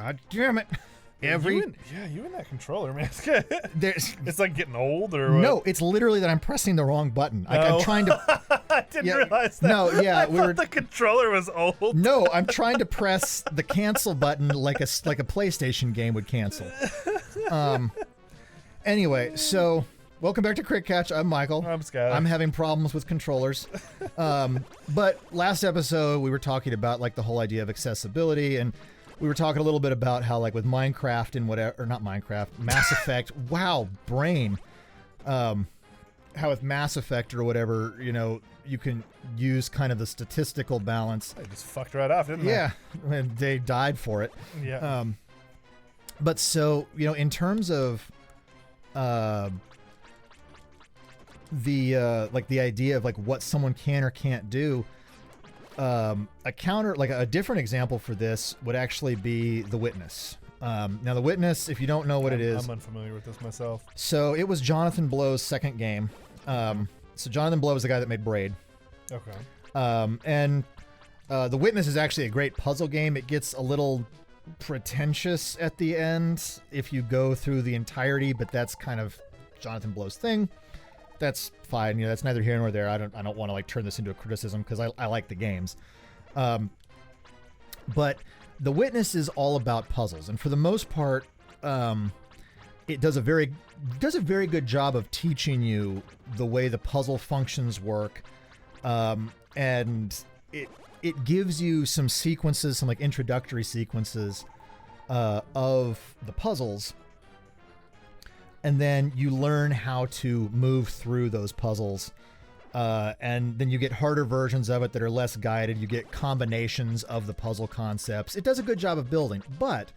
God damn it. You and that controller, man. It's like getting old or what? No, it's literally that I'm pressing the wrong button. Like I'm trying to. I didn't realize that. No, yeah, I thought the controller was old. No, I'm trying to press the cancel button like a PlayStation game would cancel. Anyway, so welcome back to Crit Catch. I'm Michael. I'm Scott. I'm having problems with controllers. But last episode we were talking about like the whole idea of accessibility, and we were talking a little bit about how like with Minecraft and whatever, or not Minecraft, Mass Effect. Wow, brain. How with Mass Effect or whatever, you know, you can use kind of the statistical balance. They just fucked right off, didn't they? Yeah, and they died for it. Yeah. But so, you know, in terms of the idea of like what someone can or can't do, a different example for this would actually be The Witness. Now, The Witness, if you don't know what it is, I'm unfamiliar with this myself. So it was Jonathan Blow's second game. So Jonathan Blow was the guy that made Braid. Okay. And The Witness is actually a great puzzle game. It gets a little pretentious at the end if you go through the entirety, but that's kind of Jonathan Blow's thing. That's fine. You know, that's neither here nor there. I don't want to like turn this into a criticism because I like the games. But The Witness is all about puzzles, and for the most part, it does a very good job of teaching you the way the puzzle functions work, and it gives you some sequences, some like introductory sequences of the puzzles. And then you learn how to move through those puzzles. And then you get harder versions of it that are less guided. You get combinations of the puzzle concepts. It does a good job of building. But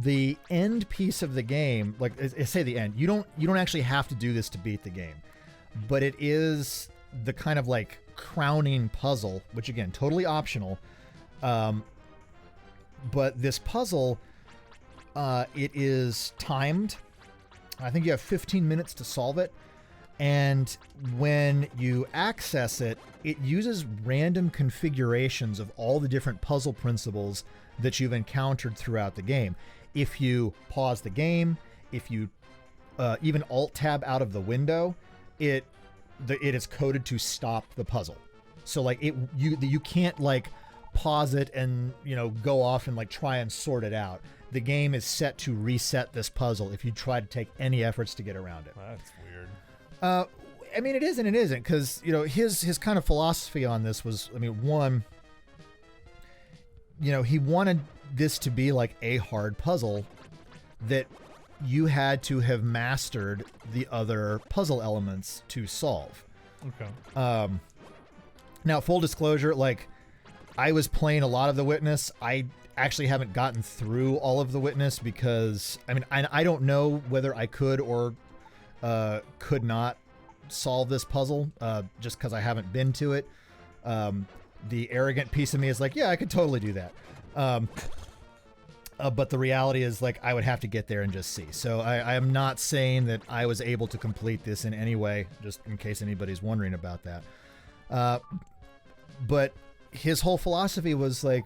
the end piece of the game, like I say the end, you don't actually have to do this to beat the game. But it is the kind of like crowning puzzle, which again, totally optional. But this puzzle, it is timed. I think you have 15 minutes to solve it, and when you access it, it uses random configurations of all the different puzzle principles that you've encountered throughout the game. If you pause the game, if you even Alt-Tab out of the window, it is coded to stop the puzzle. So like you can't like pause it and, you know, go off and like try and sort it out. The game is set to reset this puzzle if you try to take any efforts to get around it. That's weird. I mean, it is and it isn't, because, you know, his kind of philosophy on this was, I mean, one, you know, he wanted this to be like a hard puzzle that you had to have mastered the other puzzle elements to solve. Okay. Now, full disclosure, like, I was playing a lot of The Witness. I actually haven't gotten through all of The Witness because, I mean, I don't know whether I could or could not solve this puzzle just because I haven't been to it. The arrogant piece of me is like, yeah, I could totally do that. But the reality is, like, I would have to get there and just see. So I am not saying that I was able to complete this in any way, just in case anybody's wondering about that. But his whole philosophy was like,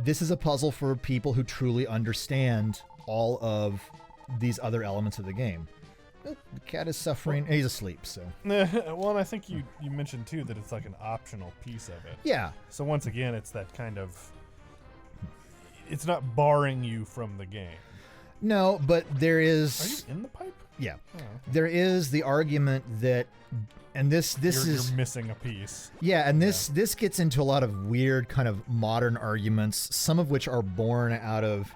this is a puzzle for people who truly understand all of these other elements of the game. The cat is suffering. He's asleep, so. Well, and I think you mentioned, too, that it's like an optional piece of it. Yeah. So once again, it's that kind of... It's not barring you from the game. No, but there is... Are you in the pipe? Yeah. Oh, okay. There is the argument that... And this is... You're missing a piece. Yeah, and this gets into a lot of weird kind of modern arguments, some of which are born out of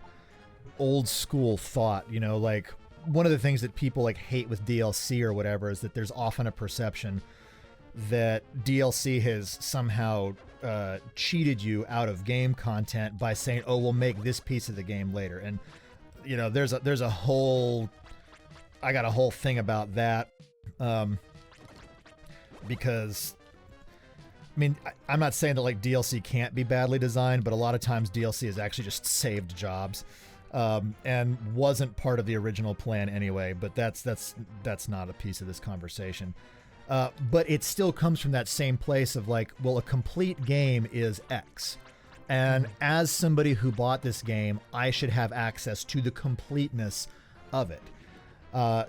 old school thought. You know, like one of the things that people like hate with DLC or whatever is that there's often a perception that DLC has somehow cheated you out of game content by saying, oh, we'll make this piece of the game later. And, you know, there's a whole... I got a whole thing about that. Because, I mean, I'm not saying that like DLC can't be badly designed, but a lot of times DLC is actually just saved jobs, and wasn't part of the original plan anyway. But that's not a piece of this conversation. But it still comes from that same place of like, well, a complete game is X. And as somebody who bought this game, I should have access to the completeness of it.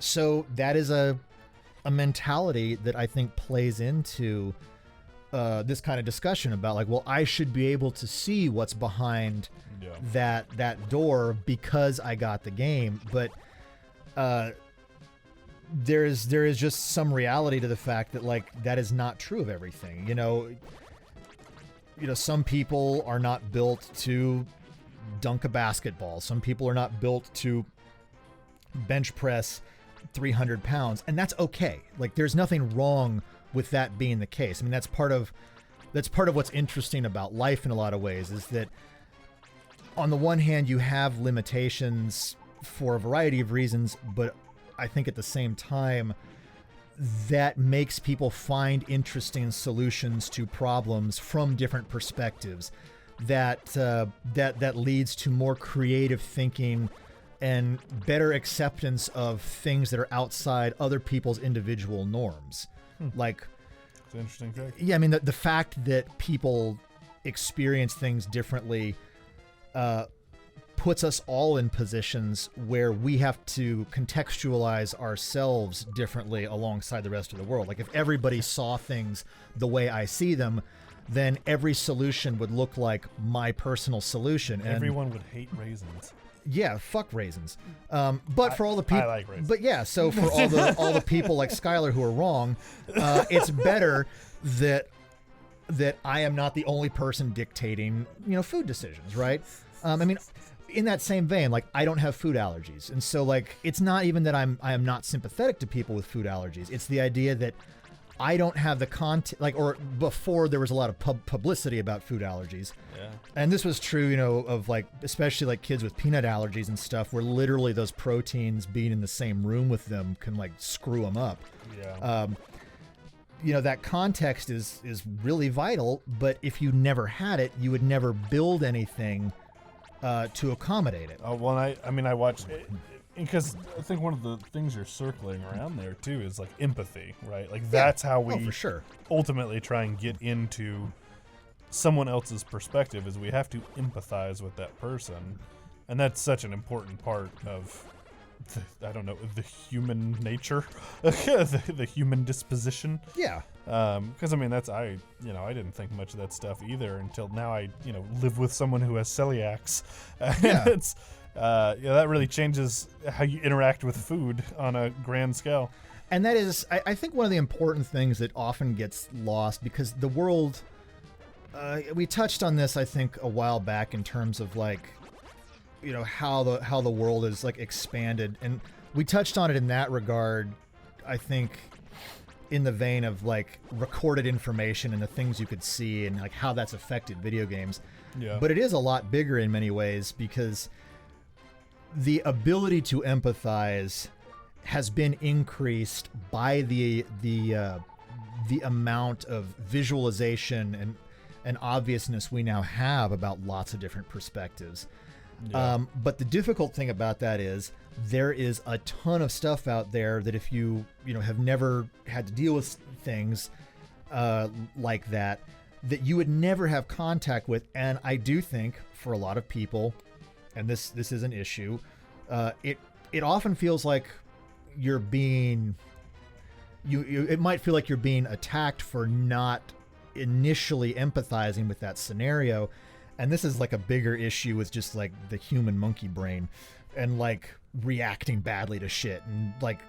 So that is a mentality that I think plays into this kind of discussion about like, well, I should be able to see what's behind that door because I got the game. But there is just some reality to the fact that like that is not true of everything. You know, some people are not built to dunk a basketball. Some people are not built to bench press 300 pounds, and that's okay. Like, there's nothing wrong with that being the case. I mean, that's part of what's interesting about life in a lot of ways, is that on the one hand, you have limitations for a variety of reasons, but I think at the same time, that makes people find interesting solutions to problems from different perspectives. That leads to more creative thinking and better acceptance of things that are outside other people's individual norms. Like, it's an interesting thing. Yeah, I mean, the fact that people experience things differently puts us all in positions where we have to contextualize ourselves differently alongside the rest of the world. Like, if everybody saw things the way I see them, then every solution would look like my personal solution. And everyone would hate raisins. Yeah, fuck raisins. But for all the people, I like raisins. But yeah, so for all the people like Skylar who are wrong, it's better that I am not the only person dictating, food decisions, right? I mean, in that same vein, like, I don't have food allergies, and so like, it's not even that I am not sympathetic to people with food allergies. It's the idea that I don't have the content, like, or before there was a lot of publicity about food allergies. Yeah. And this was true, of like, especially like kids with peanut allergies and stuff, where literally those proteins being in the same room with them can like screw them up. Yeah. That context is really vital, but if you never had it, you would never build anything to accommodate it. Oh, well, I watched it, because I think one of the things you're circling around there too is like empathy, right? Like, that's how we for sure ultimately try and get into someone else's perspective, is we have to empathize with that person, and that's such an important part of the human nature, the human disposition. Yeah. Because I mean, I didn't think much of that stuff either until now. I live with someone who has celiacs, and it's that really changes how you interact with food on a grand scale. And that is, I think, one of the important things that often gets lost, because the world, we touched on this, I think, a while back in terms of like, how the world is like expanded, and we touched on it in that regard, I think, in the vein of like recorded information and the things you could see and like how that's affected video games. Yeah. But it is a lot bigger in many ways, because the ability to empathize has been increased by the amount of visualization and obviousness we now have about lots of different perspectives. Yeah. But the difficult thing about that is there is a ton of stuff out there that if you have never had to deal with things like that you would never have contact with. And I do think for a lot of people, and this is an issue, it often feels like you're being it might feel like you're being attacked for not initially empathizing with that scenario. And this is like a bigger issue with just like the human monkey brain and like reacting badly to shit. And like,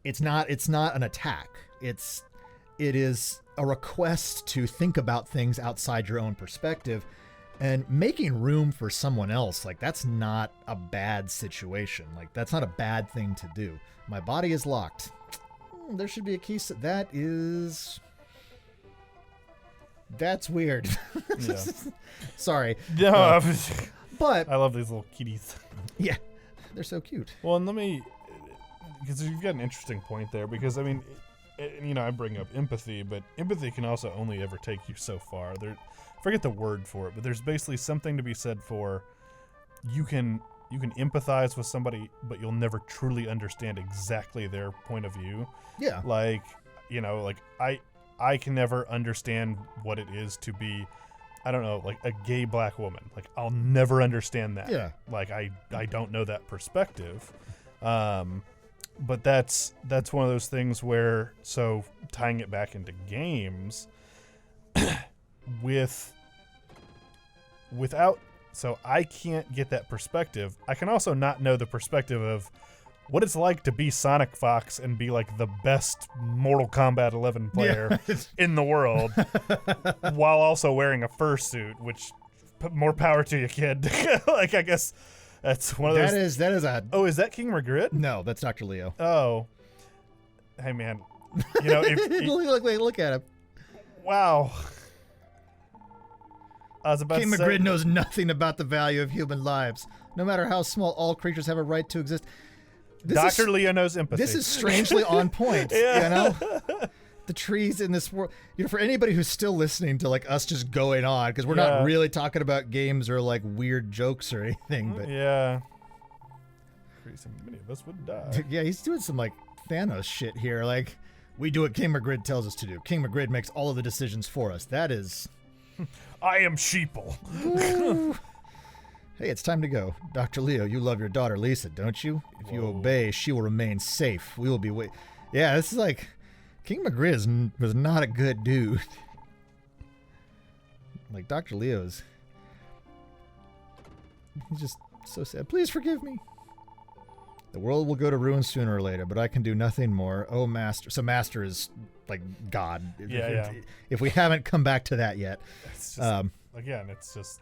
it's not an attack. It is a request to think about things outside your own perspective and making room for someone else. Like, that's not a bad situation. Like, that's not a bad thing to do. My body is locked. There should be a key. That's weird. Yeah. Sorry. No, but I love these little kitties. Yeah, they're so cute. Well, and because you've got an interesting point there, because I mean, I bring up empathy, but empathy can also only ever take you so far. Forget the word for it, but there's basically something to be said for you can empathize with somebody, but you'll never truly understand exactly their point of view. Yeah. Like, I can never understand what it is to be I don't know, like a gay black woman. Like I'll never understand that. Yeah. Like I don't know that perspective. But that's one of those things where, so tying it back into games, without, so I can't get that perspective. I can also not know the perspective of what it's like to be Sonic Fox and be like the best Mortal Kombat 11 player in the world while also wearing a fursuit, which more power to you, kid. Like, I guess that's one of those. That is a. Oh, is that King Magritte? No, that's Dr. Leo. Oh. Hey, man. You know, look at him. Wow. I was about King to say, Magritte knows nothing about the value of human lives. No matter how small, all creatures have a right to exist. Dr. Leo knows empathy. This is strangely on point. Yeah. You know, the trees in this world. You know, for anybody who's still listening to like us just going on, because we're not really talking about games or like weird jokes or anything. But yeah, crazy many of us would die. Yeah, he's doing some like Thanos shit here. Like, we do what King Magritte tells us to do. King Magritte makes all of the decisions for us. That is. I am sheeple. Hey, it's time to go. Dr. Leo, you love your daughter Lisa, don't you? If you obey, she will remain safe. We will be Yeah, this is like King Magritte was not a good dude. Like Dr. Leo's, he's just so sad. Please forgive me. The world will go to ruin sooner or later, but I can do nothing more. Oh, Master. So Master is like God. If we haven't come back to that yet. It's just, again, it's just...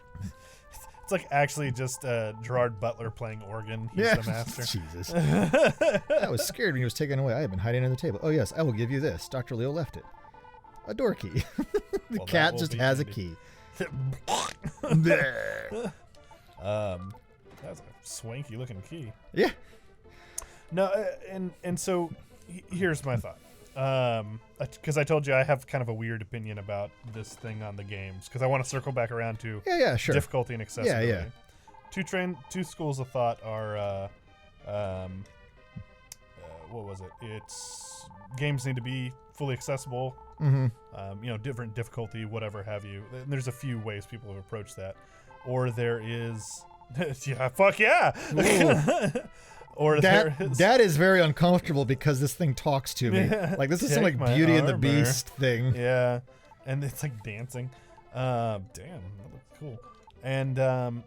It's like actually just Gerard Butler playing organ. He's the master. Jesus. I was scared when he was taken away. I had been hiding under the table. Oh, yes, I will give you this. Dr. Leo left it. A door key. The cat just has handy. A key. That's a swanky looking key. Yeah. No, and so here's my thought. Because I told you I have kind of a weird opinion about this thing on the games, because I want to circle back around to sure. difficulty and accessibility. Yeah. Two schools of thought are what was it? It's games need to be fully accessible. Mm-hmm. Different difficulty, whatever have you. And there's a few ways people have approached that, or there is yeah, fuck yeah. Or that is very uncomfortable because this thing talks to me. Like, this is some like Beauty and the Beast thing. Yeah, and it's like dancing. Damn, that looks cool. And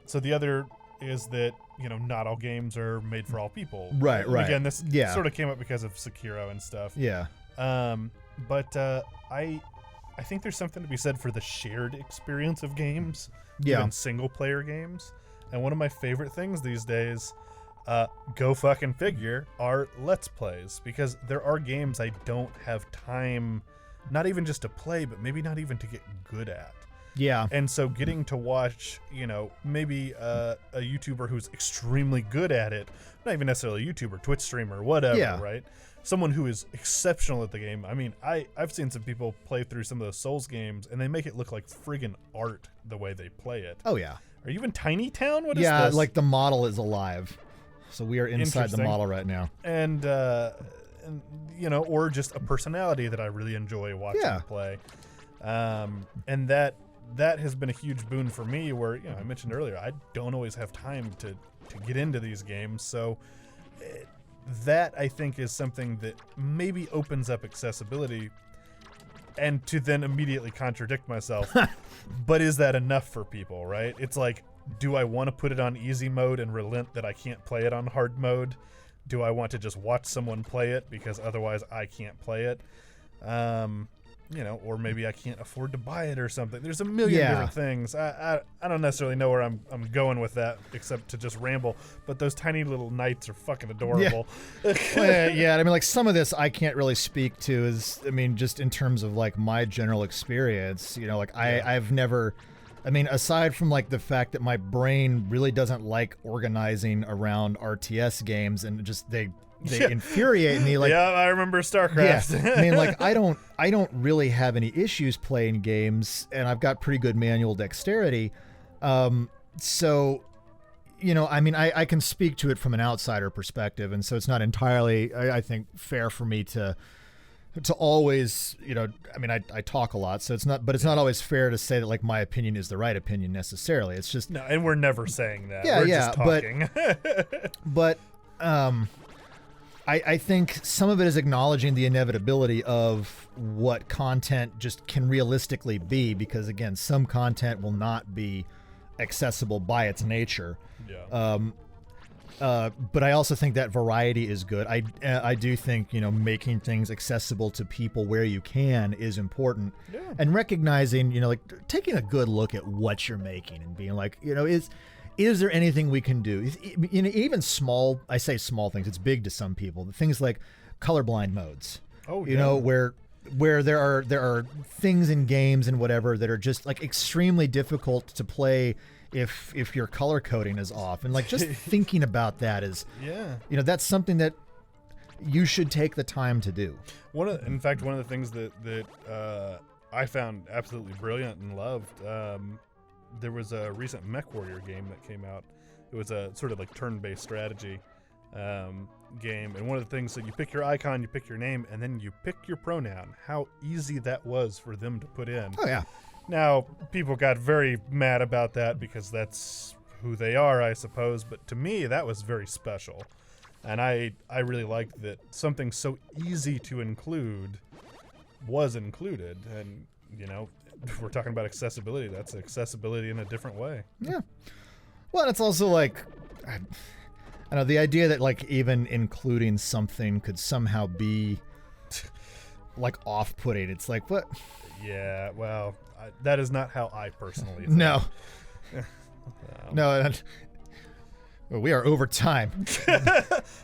so the other is that not all games are made for all people. Right. Again, this sort of came up because of Sekiro and stuff. Yeah. But I think there's something to be said for the shared experience of games. Yeah. Even single player games. And one of my favorite things these days, go fucking figure, are Let's Plays, because there are games I don't have time, not even just to play, but maybe not even to get good at. Yeah. And so getting to watch, maybe a YouTuber who's extremely good at it, not even necessarily a YouTuber, Twitch streamer, whatever, right? Someone who is exceptional at the game. I mean, I've seen some people play through some of those Souls games, and they make it look like friggin' art the way they play it. Oh, yeah. Are you in Tiny Town? What is this? Yeah, like the model is alive. So we are inside the model right now. And or just a personality that I really enjoy watching play. And that has been a huge boon for me where, I mentioned earlier, I don't always have time to get into these games. So that, I think, is something that maybe opens up accessibility, and to then immediately contradict myself. But is that enough for people, right? It's like, do I want to put it on easy mode and relent that I can't play it on hard mode? Do I want to just watch someone play it because otherwise I can't play it? Or maybe I can't afford to buy it or something. There's a million different things. I don't necessarily know where I'm going with that, except to just ramble. But those tiny little knights are fucking adorable. Yeah. I mean, like, some of this I can't really speak to is, just in terms of like my general experience. I've never. Aside from like the fact that my brain really doesn't like organizing around RTS games, and just they infuriate me. Like, yeah, I remember StarCraft. Yeah. I don't really have any issues playing games, and I've got pretty good manual dexterity. So, I can speak to it from an outsider perspective, and so it's not entirely, I think, fair for me to to always, I mean, I talk a lot, so it's not always fair to say that like my opinion is the right opinion necessarily. It's just No, and we're never saying that. Yeah, we're yeah, just talking. but I think some of it is acknowledging the inevitability of what content just can realistically be, because again, some content will not be accessible by its nature. Yeah. But I also think that variety is good. I do think making things accessible to people where you can is important, Yeah. and recognizing like taking a good look at what you're making and being like is there anything we can do? Even small, I say small things. It's big to some people. Things like colorblind modes. Oh, where there are things in games and whatever that are just like extremely difficult to play if your color coding is off, and like just thinking about that is that's something that you should take the time to do. In fact, one of the things that I found absolutely brilliant and loved, there was a recent MechWarrior game that came out. It was a sort of like turn-based strategy game, and one of the things that you pick your icon, you pick your name, and then you pick your pronoun. How easy that was for them to put in. Oh yeah. Now, people got very mad about that because that's who they are, I suppose, but to me, that was very special. And I really liked that something so easy to include was included. And, if we're talking about accessibility, that's accessibility in a different way. Yeah. Well, it's also like, I know, the idea that like even including something could somehow be like off-putting. It's like, what? Yeah, well, that is not how I personally think. No. No. Well, we are over time.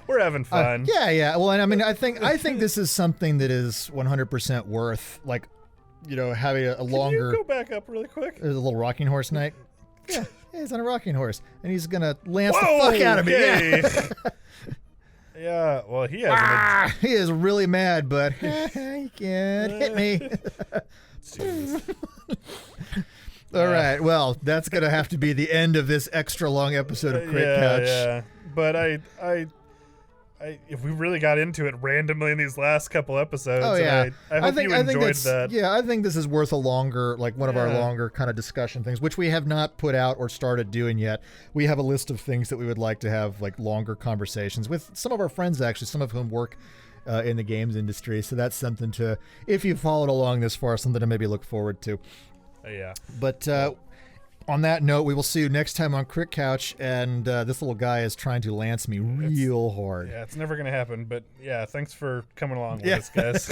We're having fun. Yeah. Well, and I mean, I think this is something that is 100% worth like, having a longer. Can you go back up really quick? There's a little rocking horse night. Yeah, he's on a rocking horse, and he's gonna lance Whoa, the fuck out of me. okay. Yeah. Yeah, well, he has He is really mad, but he can't hit me. All right, well, that's gonna have to be the end of this extra long episode of Crit Couch. Yeah. But I if we really got into it randomly in these last couple episodes, Oh yeah, I hope you enjoyed that. Yeah, I think this is worth a longer, like one of our longer kind of discussion things, which we have not put out or started doing yet. We have a list of things that we would like to have like longer conversations with some of our friends, actually, some of whom work in the games industry. So that's something to, if you followed along this far, something to maybe look forward to. Yeah. But on that note, we will see you next time on Crit Couch, and this little guy is trying to lance me real hard. Yeah, it's never going to happen, but yeah, thanks for coming along with us, guys.